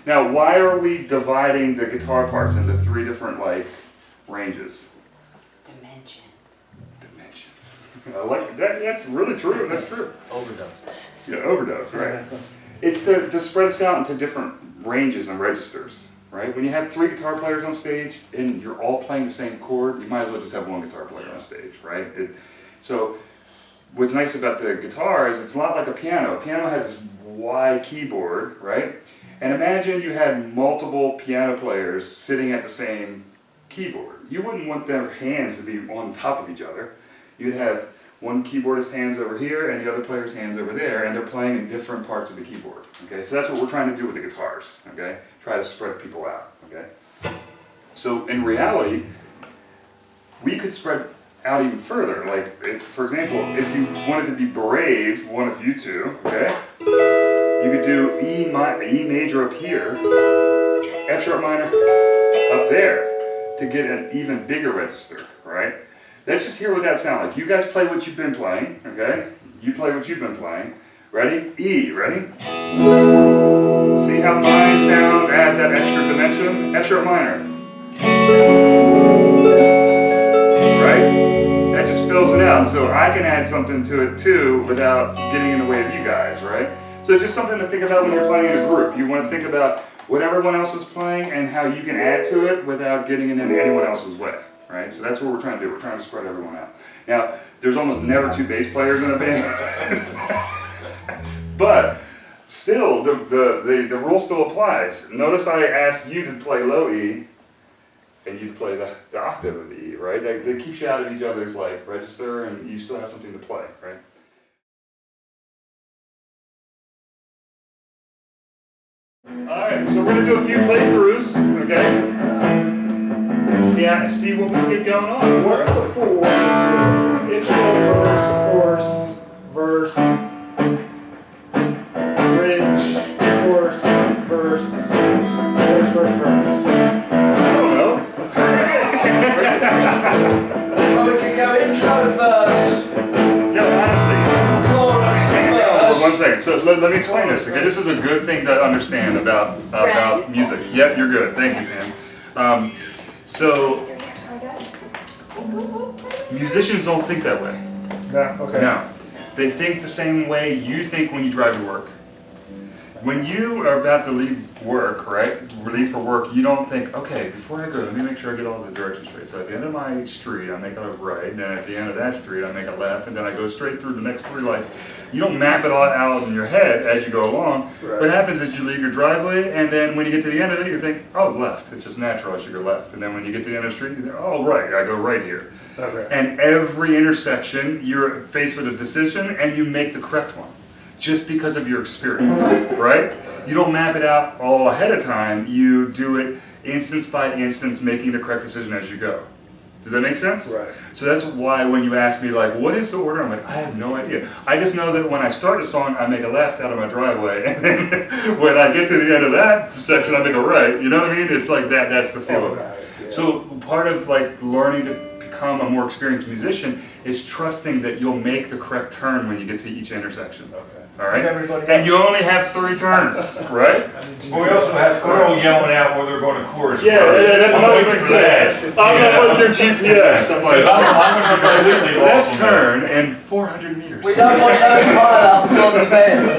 Now, why are we dividing the guitar parts into 3 different like ranges? Dimensions. I like that. That's really true. That's true. Overdose. Yeah, overdose, right? It's to spread us out into different ranges and registers, right? When you have 3 guitar players on stage and you're all playing the same chord, you might as well just have 1 guitar player on stage, right? So what's nice about the guitar is it's a lot like a piano. A piano has this wide keyboard, right? And imagine you had multiple piano players sitting at the same keyboard. You wouldn't want their hands to be on top of each other. You'd have one keyboardist's hands over here and the other player's hands over there, and they're playing in different parts of the keyboard. Okay, so that's what we're trying to do with the guitars. Okay, try to spread people out. Okay, so in reality, we could spread out even further. Like, for example, if you wanted to be brave, one of you two, okay, you could do E major up here, F sharp minor up there to get an even bigger register, right? Let's just hear what that sounds like. You guys play what you've been playing, okay? You play what you've been playing. Ready? E, ready? See how my sound adds that extra dimension? F sharp minor. Right? That just fills it out. So I can add something to it too without getting in the way of you guys, right? So it's just something to think about when you're playing in a group. You want to think about what everyone else is playing and how you can add to it without getting in anyone else's way. Right? So that's what we're trying to do. We're trying to spread everyone out. Now, there's almost never 2 bass players in a band. But still, the rule still applies. Notice I asked you to play low E and you to play the octave of E, right? They keep you out of each other's like register and you still have something to play, right? Alright, so we're going to do a few playthroughs, okay? See what we can get going on. What's the full one? It's intro, verse, chorus, verse, bridge, chorus, verse, verse. I don't know. Well, we can go intro, verse, No, honestly. chorus, Hang on verse. for 1 second. So let me explain this. Okay, this is a good thing to understand about music. Yep, you're good. Thank you, Pam. So musicians don't think that way. No, okay. No, they think the same way you think when you drive to work. When you are about to leave work, right, leave for work, you don't think, okay, before I go, let me make sure I get all the directions straight. So at the end of my street, I make a right, and then at the end of that street, I make a left, and then I go straight through the next 3 lights. You don't map it all out in your head as you go along. Right. What happens is you leave your driveway, and then when you get to the end of it, you think, oh, left. It's just natural, I should go left. And then when you get to the end of the street, you think, oh, right, I go right here. Okay. And every intersection, you're faced with a decision, and you make the correct one. Just because of your experience, right? You don't map it out all ahead of time, you do it instance by instance, making the correct decision as you go. Does that make sense? Right. So that's why when you ask me like, what is the order? I'm like, I have no idea. I just know that when I start a song, I make a left out of my driveway, and then when I get to the end of that section, I make a right. You know what I mean? It's like that, that's the feel of it. Yeah. So part of like learning to become a more experienced musician is trusting that you'll make the correct turn when you get to each intersection. Okay. All right? Everybody And you only have 3 turns, right? But we also have Earle yelling out where they're going to chorus. Yeah, that's I'm another waiting thing for too. that. I'm not with your GPS. I'm like, I'm going to be completely lost left on turn and 400 meters. We don't want no pile-ups on the bed.